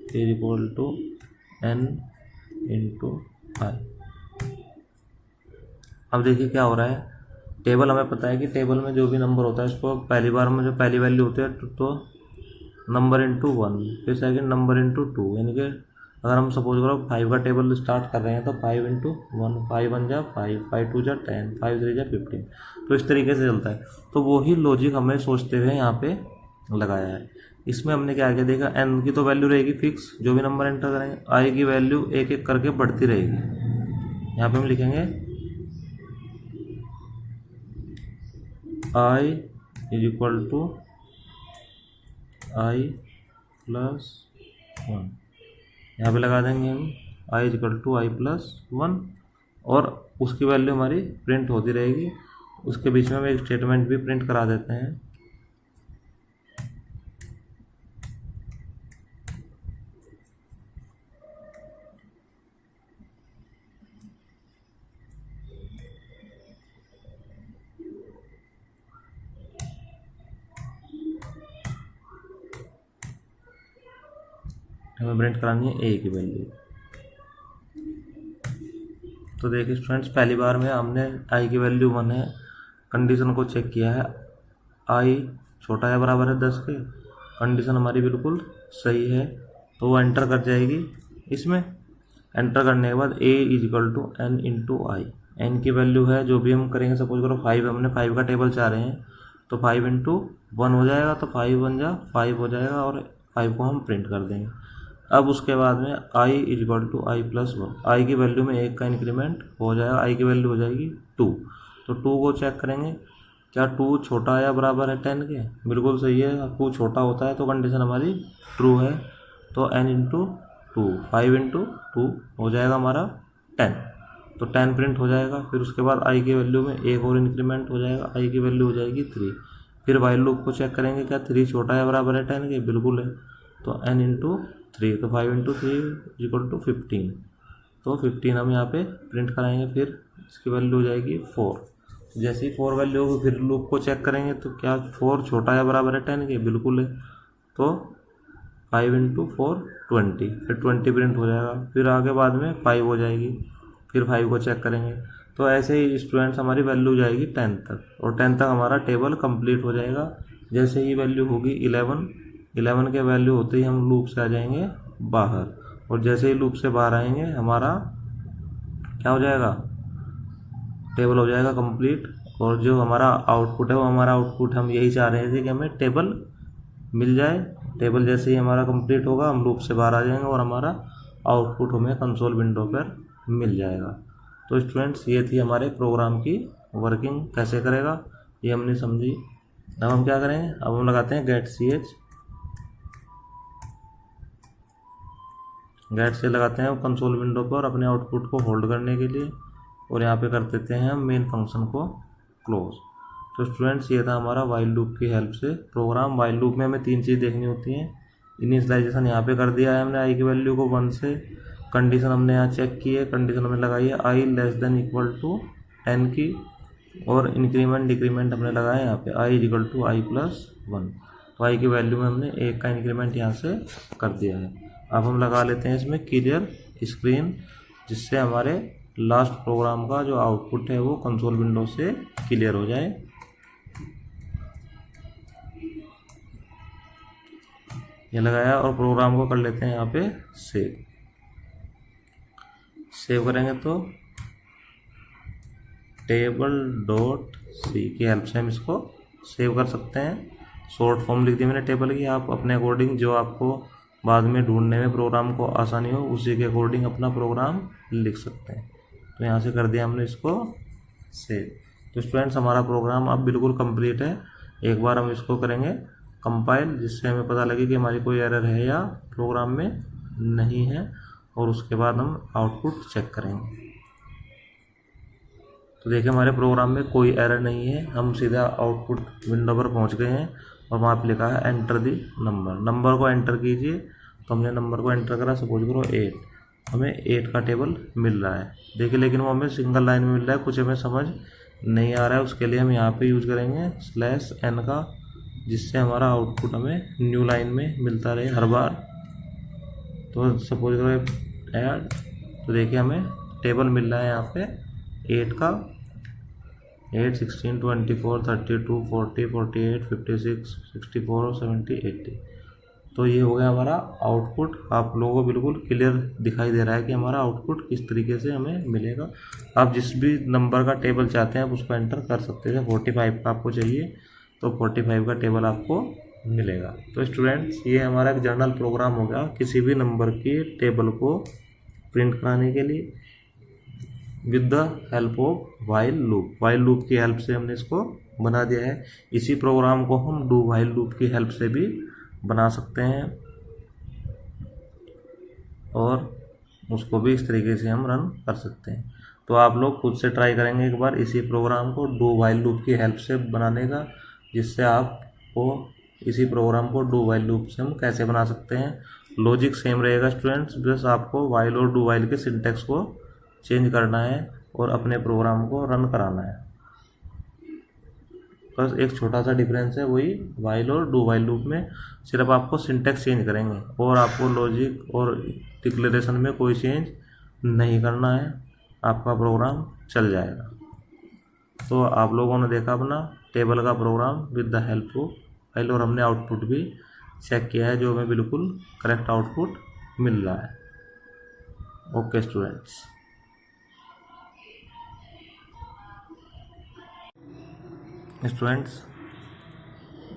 Speaker 1: is equal to N into I. अब देखिए क्या हो रहा है, टेबल हमें पता है कि टेबल में जो भी नंबर होता है इसको पहली बार में जो पहली वैल्यू होती है तो नंबर इंटू 1, फिर सेकेंड नंबर इंटू 2, यानी कि अगर हम सपोज करो 5 का टेबल स्टार्ट कर रहे हैं तो 5 इंटू 1, 5 1 जा 5, 5 2 जा 10, 5 3 जा 15, तो इस तरीके से चलता है। तो वही लॉजिक हमें सोचते हुए यहाँ पे लगाया है। इसमें हमने क्या किया, देखा एन की तो वैल्यू रहेगी फिक्स, जो भी नंबर एंटर करेंगे, आई की वैल्यू एक एक करके बढ़ती रहेगी। यहाँ पे हम लिखेंगे I is equal to I plus 1, यहाँ पे लगा देंगे हम I is equal to I plus 1, और उसकी वैल्यू हमारी प्रिंट होती रहेगी। उसके बीच में हम एक स्टेटमेंट भी प्रिंट करा देते हैं। हमें प्रिंट करानी है ए की वैल्यू। तो देखिए स्टूडेंट्स, पहली बार में हमने आई की वैल्यू 1 है, कंडीशन को चेक किया है, आई छोटा या बराबर है 10 के, कंडीशन हमारी बिल्कुल सही है, तो वो एंटर कर जाएगी। इसमें एंटर करने के बाद A is equal to N into I, N की वैल्यू है जो भी हम करेंगे, सपोज करो 5, हमने 5 का टेबल चाह रहे हैं तो 5 इंटू 1 हो जाएगा, तो 5 1 जा 5 हो जाएगा, और 5 को हम प्रिंट कर देंगे। अब उसके बाद में I is equal to I plus 1, I की वैल्यू में 1 का इंक्रीमेंट हो जाएगा, आई की वैल्यू हो जाएगी 2, तो 2 को चेक करेंगे, क्या 2 छोटा या बराबर है 10 के, बिल्कुल सही है, 2 छोटा होता है तो कंडीशन हमारी ट्रू है, तो n इंटू 2, 5 इंटू 2 हो जाएगा हमारा 10, तो 10 प्रिंट हो जाएगा। फिर उसके बाद आई की वैल्यू में 1 और इंक्रीमेंट हो जाएगा, आई की वैल्यू हो जाएगी 3। फिर वाइल लूप को चेक करेंगे, क्या 3 छोटा या बराबर है 10 के, बिल्कुल है, तो n इंटू 3, तो 5 इंटू 3 इक्वल टू 15, तो 15 हम यहाँ पे प्रिंट कराएंगे। फिर इसकी वैल्यू हो जाएगी 4, जैसे ही 4 वैल्यू होगी फिर लूप को चेक करेंगे, तो क्या 4 छोटा या बराबर है 10 के, बिल्कुल है, तो 5 इंटू 4 20, फिर 20 प्रिंट हो जाएगा। फिर आगे बाद में 5 हो जाएगी, फिर 5 को चेक करेंगे, तो ऐसे ही स्टूडेंट्स हमारी वैल्यू जाएगी 10 तक, और 10 तक हमारा टेबल कंप्लीट हो जाएगा। जैसे ही वैल्यू होगी 11 के वैल्यू होते ही हम लूप से आ जाएंगे बाहर, और जैसे ही लूप से बाहर आएंगे हमारा क्या हो जाएगा, टेबल हो जाएगा कंप्लीट। और जो हमारा आउटपुट है वो हमारा आउटपुट हम यही चाह रहे थे कि हमें टेबल मिल जाए। टेबल जैसे ही हमारा कंप्लीट होगा हम लूप से बाहर आ जाएंगे और हमारा आउटपुट हमें कंसोल विंडो पर मिल जाएगा। तो स्टूडेंट्स, ये थी हमारे प्रोग्राम की वर्किंग, कैसे करेगा ये हमने समझी। अब हम क्या करेंगे, अब हम लगाते हैं गेट से लगाते हैं कंसोल विंडो पर अपने आउटपुट को होल्ड करने के लिए, और यहाँ पे कर देते हैं हम मेन फंक्शन को क्लोज। तो स्टूडेंट्स ये था हमारा वाइल लूप की हेल्प से प्रोग्राम। वाइल लूप में हमें 3 चीज़ देखनी होती हैं। इनिशियलाइजेशन यहाँ पे कर दिया है हमने आई की वैल्यू को 1 से, कंडीशन हमने यहाँ चेक की है, कंडीशन हमने लगाई है आई लेस देन इक्वल टू 10 की, और इंक्रीमेंट डिक्रीमेंट हमने लगाया यहाँ पे I equal to I plus 1। तो आई की वैल्यू में हमने 1 का इंक्रीमेंट यहाँ से कर दिया है। अब हम लगा लेते हैं इसमें क्लियर स्क्रीन, जिससे हमारे लास्ट प्रोग्राम का जो आउटपुट है वो कंसोल विंडो से क्लियर हो जाए। ये लगाया और प्रोग्राम को कर लेते हैं यहाँ पे सेव। सेव करेंगे तो टेबल डॉट सी की हेल्प से हम इसको सेव कर सकते हैं। शॉर्ट फॉर्म लिख दी मैंने टेबल की, आप अपने अकॉर्डिंग जो आपको बाद में ढूंढने में प्रोग्राम को आसानी हो उसी के अकॉर्डिंग अपना प्रोग्राम लिख सकते हैं। तो यहाँ से कर दिया हमने इसको सेव। तो स्टूडेंट्स हमारा प्रोग्राम अब बिल्कुल कंप्लीट है। एक बार हम इसको करेंगे कंपाइल, जिससे हमें पता लगे कि हमारी कोई एरर है या प्रोग्राम में नहीं है, और उसके बाद हम आउटपुट चेक करेंगे। तो देखिए हमारे प्रोग्राम में कोई एरर नहीं है, हम सीधा आउटपुट विंडो पर पहुंच गए हैं और वहाँ पे लिखा है एंटर दी नंबर। नंबर को एंटर कीजिए। तो हमने नंबर को एंटर करा, सपोज करो 8, हमें 8 का टेबल मिल रहा है। देखिए लेकिन वो हमें सिंगल लाइन में मिल रहा है, कुछ हमें समझ नहीं आ रहा है। उसके लिए हम यहाँ पे यूज करेंगे /n का, जिससे हमारा आउटपुट हमें न्यू लाइन में मिलता रहे हर बार। तो सपोज करो ऐड, तो देखिए हमें टेबल मिल रहा है यहाँ पे 8 का, 8, 16, 24, 32, 40, 48, 56, 64, 70, 80। तो ये हो गया हमारा आउटपुट। आप लोगों को बिल्कुल क्लियर दिखाई दे रहा है कि हमारा आउटपुट किस तरीके से हमें मिलेगा। आप जिस भी नंबर का टेबल चाहते हैं आप उसको एंटर कर सकते हैं। 45 का आपको चाहिए तो 45 का टेबल आपको मिलेगा। तो स्टूडेंट्स ये हमारा एक जर्नल प्रोग्राम हो गया किसी भी नंबर की टेबल को प्रिंट कराने के लिए with the help of while loop. While loop की हेल्प से हमने इसको बना दिया है। इसी प्रोग्राम को हम डू वाइल लूप की हेल्प से भी बना सकते हैं, और उसको भी इस तरीके से हम रन कर सकते हैं। तो आप लोग खुद से ट्राई करेंगे एक बार इसी प्रोग्राम को डू वाइल लूप की हेल्प से बनाने का, जिससे आपको इसी प्रोग्राम को डू वाइल लूप से हम कैसे बना सकते हैं। लॉजिक सेम रहेगा स्टूडेंट्स, बस आपको वाइल और डू वाइल के सिंटैक्स को चेंज करना है और अपने प्रोग्राम को रन कराना है। बस एक छोटा सा डिफरेंस है, वही वाइल और डू वाइल लूप में सिर्फ आपको सिंटैक्स चेंज करेंगे और आपको लॉजिक और डिक्लेरेशन में कोई चेंज नहीं करना है, आपका प्रोग्राम चल जाएगा। तो आप लोगों ने देखा अपना टेबल का program with the help of while, और हमने आउटपुट भी चेक किया है जो हमें बिल्कुल करेक्ट आउटपुट मिल रहा है। ओके स्टूडेंट्स,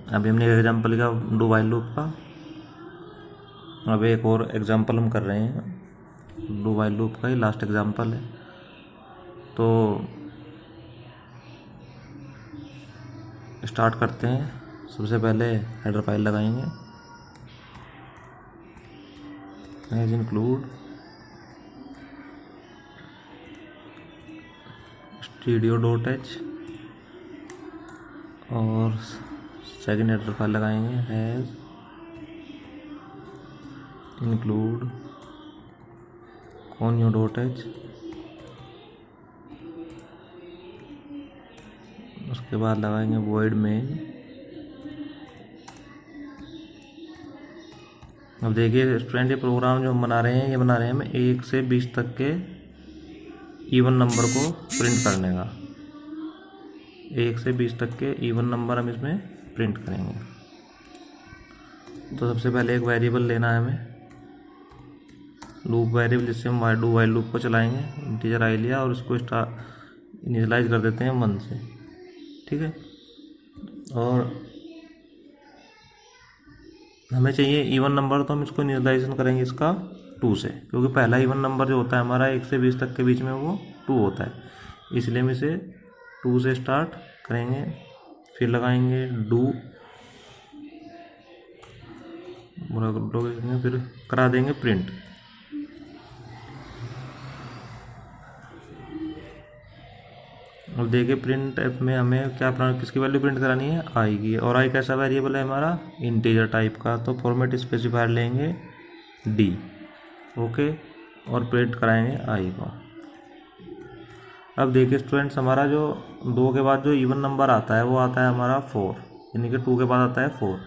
Speaker 1: अभी हमने एग्जाम्पल किया डू वाइल लूप का। अब एक और एग्जाम्पल हम कर रहे हैं डू वाइल लूप का ही लास्ट एग्जाम्पल है। तो स्टार्ट करते हैं। सबसे पहले हेडर फाइल लगाएंगे, एज इंक्लूड studio.h, और सेकेंड हेडर फाइल लगाएंगे हैज़ इंक्लूड conio.h। उसके बाद लगाएंगे void main। अब देखिए स्टूडेंट, ये प्रोग्राम जो हम बना रहे हैं ये बना रहे हैं हमें 1 से 20 तक के इवन नंबर को प्रिंट करने का। 1 से 20 तक के इवन नंबर हम इसमें प्रिंट करेंगे। तो सबसे पहले एक वेरिएबल लेना है हमें, लूप वेरिएबल, जिससे हम डू वाइल लूप को चलाएंगे। इंटीजर आई लिया और इसको इनिशियलाइज कर देते हैं 1 से, ठीक है। और हमें चाहिए इवन नंबर, तो हम इसको इनिशियलाइजेशन करेंगे इसका 2 से, क्योंकि पहला इवन नंबर जो होता है हमारा 1 से 20 तक के बीच में वो 2 होता है, इसलिए हम इसे 2 से स्टार्ट करेंगे। फिर लगाएंगे डू, फिर करा देंगे प्रिंट। अब देखिए प्रिंट एफ में हमें क्या किसकी वैल्यू प्रिंट करानी है, आई की। और आई कैसा वेरिएबल है हमारा, इंटीजर टाइप का, तो फॉर्मेट स्पेसिफायर लेंगे डी। ओके, और प्रिंट कराएंगे आई को। अब देखिए स्टूडेंट्स, हमारा जो 2 के बाद जो इवन नंबर आता है वो आता है हमारा 4, यानी कि 2 के बाद आता है 4।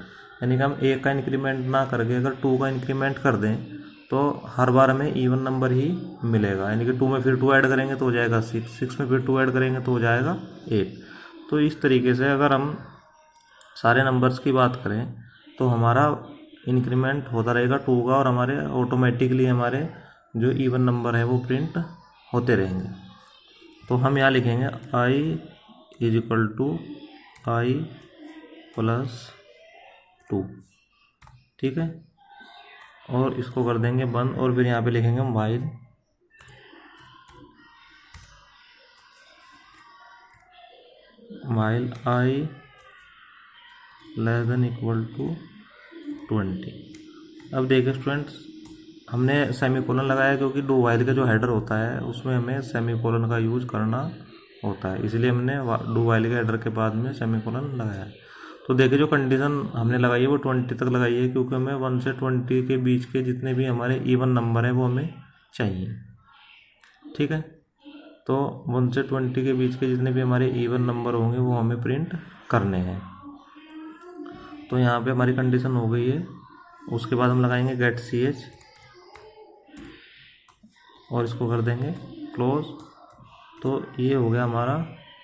Speaker 1: यानी कि हम 1 का इंक्रीमेंट ना करके अगर 2 का इंक्रीमेंट कर दें तो हर बार हमें इवन नंबर ही मिलेगा। यानी कि 2 में फिर 2 ऐड करेंगे तो हो जाएगा 6, 6 में फिर 2 ऐड करेंगे तो हो जाएगा 8। तो इस तरीके से अगर हम सारे नंबर्स की बात करें तो हमारा इंक्रीमेंट होता रहेगा 2 का, और हमारे ऑटोमेटिकली हमारे जो इवन नंबर है वो प्रिंट होते रहेंगे। तो हम यहाँ लिखेंगे i is equal to I plus 2, ठीक है, और इसको कर देंगे बंद। और फिर यहाँ पे लिखेंगे हम while i less than equal to 20। अब देखिए स्टूडेंट्स, हमने सेमीकोलन लगाया क्योंकि डू वाइल का जो हेडर होता है उसमें हमें सेमीकोलन का यूज करना होता है, इसलिए हमने डू वाइल के हेडर के बाद में सेमीकोलन लगाया है। तो देखिए जो कंडीशन हमने लगाई है वो 20 तक लगाई है, क्योंकि हमें 1 से 20 के बीच के जितने भी हमारे इवन नंबर हैं वो हमें चाहिए, ठीक है। तो 1 से 20 के बीच के जितने भी हमारे इवन नंबर होंगे वो हमें प्रिंट करने हैं। तो यहाँ पे हमारी कंडीशन हो गई है। उसके बाद हम लगाएंगे गेट ch और इसको कर देंगे क्लोज। तो ये हो गया हमारा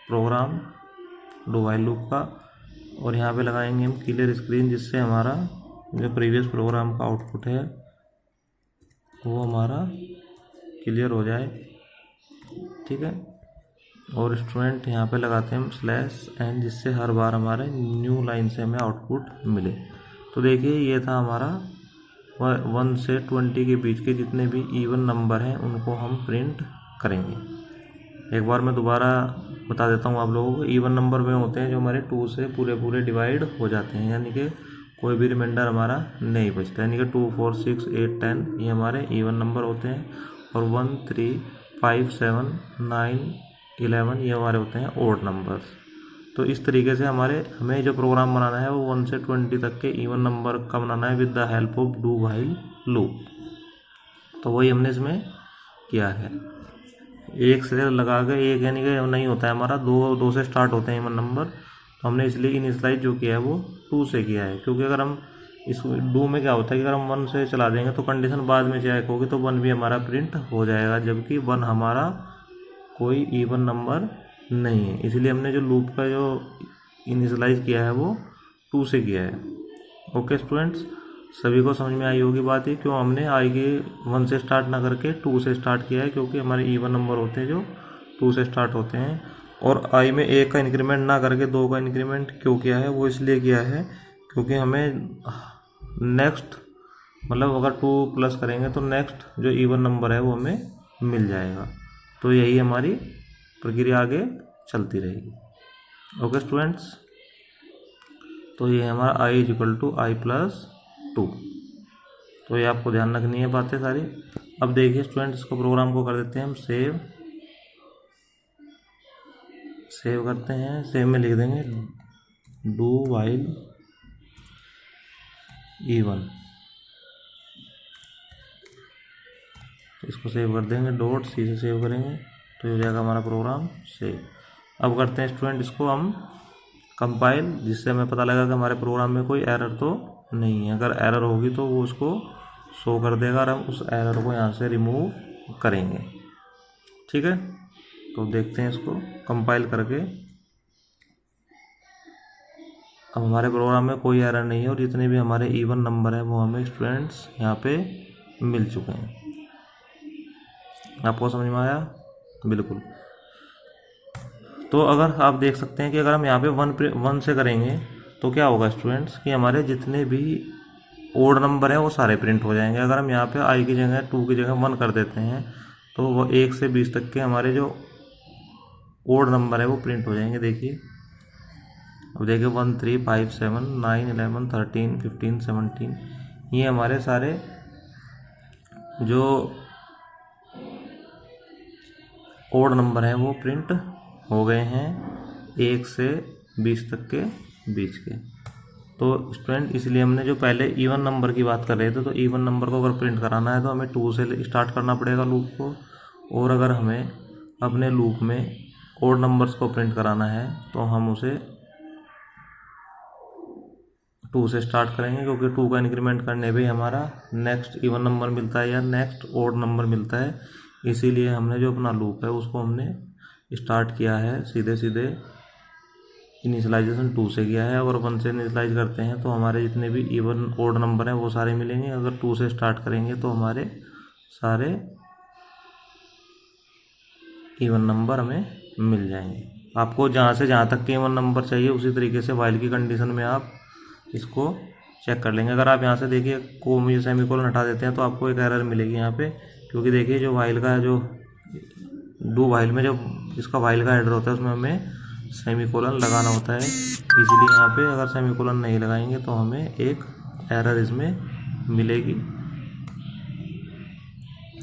Speaker 1: प्रोग्राम डू वाइल लूप का। और यहाँ पे लगाएंगे हम क्लियर स्क्रीन, जिससे हमारा जो प्रीवियस प्रोग्राम का आउटपुट है वो हमारा क्लियर हो जाए, ठीक है। और स्टूडेंट यहाँ पे लगाते हैं हम /n, जिससे हर बार हमारे न्यू लाइन से हमें आउटपुट मिले। तो देखिए ये था हमारा 1 से 20 के बीच के जितने भी इवन नंबर हैं उनको हम प्रिंट करेंगे। एक बार मैं दोबारा बता देता हूँ आप लोगों को। इवन नंबर वे होते हैं जो हमारे 2 से पूरे डिवाइड हो जाते हैं, यानी कि कोई भी रिमाइंडर हमारा नहीं बचता। यानी कि 2, 4, 6, 8, 10 ये हमारे इवन नंबर होते हैं। और 1, 3, 5, 7, 9, 11 ये हमारे होते हैं ओड नंबर्स। तो इस तरीके से हमें जो प्रोग्राम बनाना है वो 1 से 20 तक के इवन नंबर का बनाना है with the help of do while loop. तो वही हमने इसमें किया है। 1 से लगा के 1 यानी कि नहीं होता है हमारा, 2 से स्टार्ट होते हैं इवन नंबर। तो हमने इसलिए इनिशियलाइज जो किया है वो 2 से किया है, क्योंकि अगर हम इस डू में क्या होता है कि अगर हम 1 से चला देंगे तो कंडीशन बाद में चेक होगी तो 1 भी हमारा प्रिंट हो जाएगा, जबकि 1 हमारा कोई इवन नंबर नहीं है। इसलिए हमने जो लूप का जो इनिशियलाइज किया है वो 2 से किया है। ओके स्टूडेंट्स, सभी को समझ में आई होगी बात। ये क्यों हमने आई के 1 से स्टार्ट ना करके 2 से स्टार्ट किया है, क्योंकि हमारे इवन नंबर होते हैं जो 2 से स्टार्ट होते हैं। और आई में 1 का इंक्रीमेंट ना करके 2 का इंक्रीमेंट क्यों किया है, वो इसलिए किया है क्योंकि हमें नेक्स्ट मतलब अगर 2 प्लस करेंगे तो नेक्स्ट जो इवन नंबर है वो हमें मिल जाएगा। तो यही हमारी प्रक्रिया आगे चलती रहेगी। ओके स्टूडेंट्स, तो ये हमारा i is equal to I plus 2। तो ये आपको ध्यान रखनी है बातें सारी। अब देखिए स्टूडेंट्स, इसको प्रोग्राम को कर देते हैं हम सेव करते हैं। सेव में लिख देंगे डू वाइल इवन, इसको सेव कर देंगे, .c से सेव करेंगे तो ये हो जाएगा हमारा प्रोग्राम सेव। अब करते हैं स्टूडेंट इसको हम कंपाइल, जिससे हमें पता लगा कि हमारे प्रोग्राम में कोई एरर तो नहीं है। अगर एरर होगी तो वो उसको शो कर देगा और हम उस एरर को यहाँ से रिमूव करेंगे, ठीक है। तो देखते हैं इसको कंपाइल करके। अब हमारे प्रोग्राम में कोई एरर नहीं है और जितने भी हमारे इवन नंबर हैं वो हमें स्टूडेंट्स यहाँ पे मिल चुके हैं। आपको समझ में आया? बिल्कुल। तो अगर आप देख सकते हैं कि अगर हम यहाँ पे 1 से करेंगे तो क्या होगा स्टूडेंट्स कि हमारे जितने भी ओड नंबर हैं वो सारे प्रिंट हो जाएंगे। अगर हम यहाँ पे आई की जगह 2 की जगह 1 कर देते हैं तो वो 1 से 20 तक के हमारे जो ओड नंबर है वो प्रिंट हो जाएंगे। देखिए, अब देखिए 1, 3, 5, 7, 9, 11, 13, 15, 17 ये हमारे सारे जो ओड नंबर हैं वो प्रिंट हो गए हैं 1 से 20 तक के बीच के। तो स्टूडेंट इसलिए हमने जो पहले इवन नंबर की बात कर रहे थे, तो इवन नंबर को अगर प्रिंट कराना है तो हमें 2 से स्टार्ट करना पड़ेगा लूप को, और अगर हमें अपने लूप में ओड नंबर्स को प्रिंट कराना है तो हम उसे 2 से स्टार्ट करेंगे, क्योंकि 2 का इंक्रीमेंट करने पे हमारा नेक्स्ट इवन नंबर मिलता है या नेक्स्ट ओड नंबर मिलता है। इसीलिए हमने जो अपना लूप है उसको हमने स्टार्ट किया है सीधे इनिशियलाइजेशन 2 से किया है। अगर 1 से इनिशियलाइज करते हैं तो हमारे जितने भी इवन ओड नंबर हैं वो सारे मिलेंगे। अगर 2 से स्टार्ट करेंगे तो हमारे सारे इवन नंबर हमें मिल जाएंगे। आपको जहाँ से जहाँ तक के इवन नंबर चाहिए उसी तरीके से वाइल की कंडीशन में आप इसको चेक कर लेंगे। अगर आप यहाँ से देखिए को सेमीकोलन हटा देते हैं तो आपको एक एरर मिलेगी यहाँ पे, क्योंकि देखिए जो वाइल का जो डू वाइल में जो इसका वाइल का हेडर होता है उसमें हमें सेमीकोलन लगाना होता है। इसलिए यहाँ पे अगर सेमीकोलन नहीं लगाएंगे तो हमें एक एरर इसमें मिलेगी।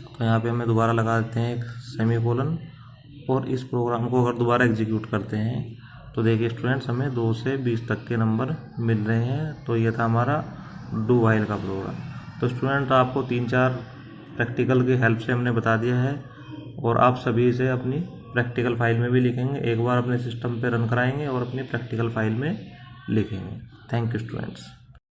Speaker 1: तो यहाँ पे हमें दोबारा लगा देते हैं एक सेमीकोलन, और इस प्रोग्राम को अगर दोबारा एग्जीक्यूट करते हैं तो देखिए स्टूडेंट्स हमें 2 से 20 तक के नंबर मिल रहे हैं। तो ये था हमारा डू वाइल का प्रोग्राम। तो स्टूडेंट आपको 3-4 प्रैक्टिकल की हेल्प से हमने बता दिया है, और आप सभी इसे अपनी प्रैक्टिकल फाइल में भी लिखेंगे। एक बार अपने सिस्टम पे रन कराएंगे और अपनी प्रैक्टिकल फाइल में लिखेंगे। Thank you students.